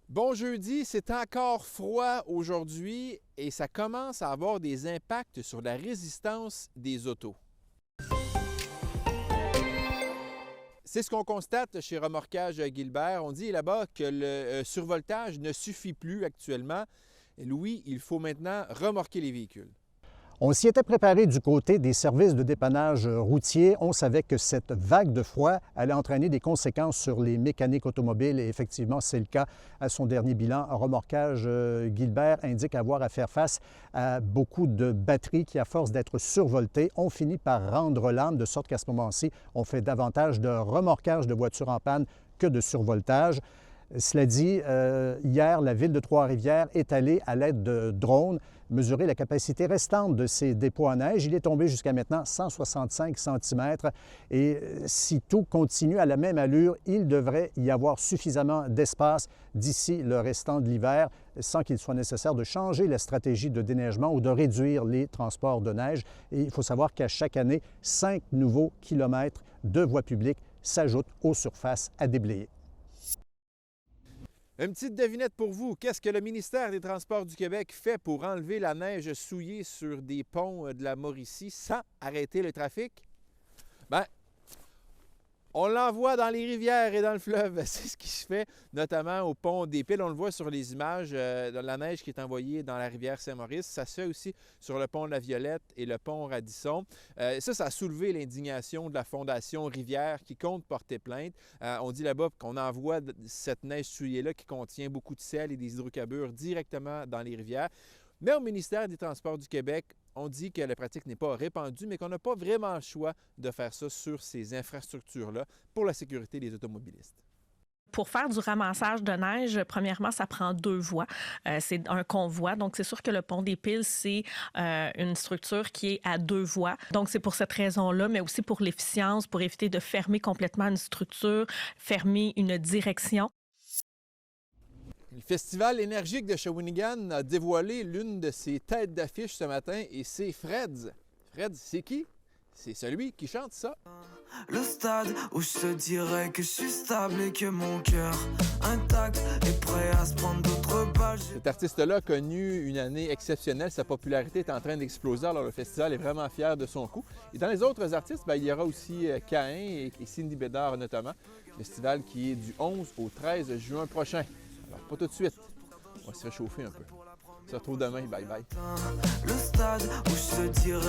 Bon jeudi, c'est encore froid aujourd'hui et ça commence à avoir des impacts sur la résistance des autos. C'est ce qu'on constate chez Remorquage Gilbert. On dit là-bas que le survoltage ne suffit plus actuellement. Et Louis, il faut maintenant remorquer les véhicules. On s'y était préparé du côté des services de dépannage routier. On savait que cette vague de froid allait entraîner des conséquences sur les mécaniques automobiles et effectivement, c'est le cas à son dernier bilan. Remorquage Gilbert indique avoir à faire face à beaucoup de batteries qui, à force d'être survoltées, ont fini par rendre l'âme, de sorte qu'à ce moment-ci, on fait davantage de remorquage de voitures en panne que de survoltage. Cela dit, hier, la ville de Trois-Rivières est allée, à l'aide de drones, mesurer la capacité restante de ces dépôts à neige. Il est tombé jusqu'à maintenant 165 cm et si tout continue à la même allure, il devrait y avoir suffisamment d'espace d'ici le restant de l'hiver sans qu'il soit nécessaire de changer la stratégie de déneigement ou de réduire les transports de neige. Et il faut savoir qu'à chaque année, 5 nouveaux kilomètres de voies publiques s'ajoutent aux surfaces à déblayer. Une petite devinette pour vous. Qu'est-ce que le ministère des Transports du Québec fait pour enlever la neige souillée sur des ponts de la Mauricie sans arrêter le trafic? Bien, on l'envoie dans les rivières et dans le fleuve. C'est ce qui se fait, notamment au pont des Piles. On le voit sur les images de la neige qui est envoyée dans la rivière Saint-Maurice. Ça se fait aussi sur le pont de la Violette et le pont Radisson. Ça a soulevé l'indignation de la Fondation Rivière qui compte porter plainte. On dit là-bas qu'on envoie cette neige souillée-là qui contient beaucoup de sel et des hydrocarbures directement dans les rivières. Mais au ministère des Transports du Québec, on dit que la pratique n'est pas répandue, mais qu'on n'a pas vraiment le choix de faire ça sur ces infrastructures-là pour la sécurité des automobilistes. Pour faire du ramassage de neige, premièrement, ça prend 2 voies. C'est un convoi. Donc, c'est sûr que le pont des Piles, c'est une structure qui est à 2 voies. Donc, c'est pour cette raison-là, mais aussi pour l'efficience, pour éviter de fermer complètement une structure, fermer une direction. Le Festival énergique de Shawinigan a dévoilé l'une de ses têtes d'affiche ce matin et c'est Freds. Freds, c'est qui? C'est celui qui chante ça. Le stade où je te dirais que je suis stable et que mon cœur intact est prêt à se prendre d'autres balles. Cet artiste-là a connu une année exceptionnelle. Sa popularité est en train d'exploser. Alors le festival est vraiment fier de son coup. Et dans les autres artistes, il y aura aussi Caïn et Cindy Bédard notamment. Festival qui est du 11 au 13 juin prochain. Alors pas tout de suite. On va se réchauffer un peu. On se retrouve demain. Bye bye. Le stade où je te dirais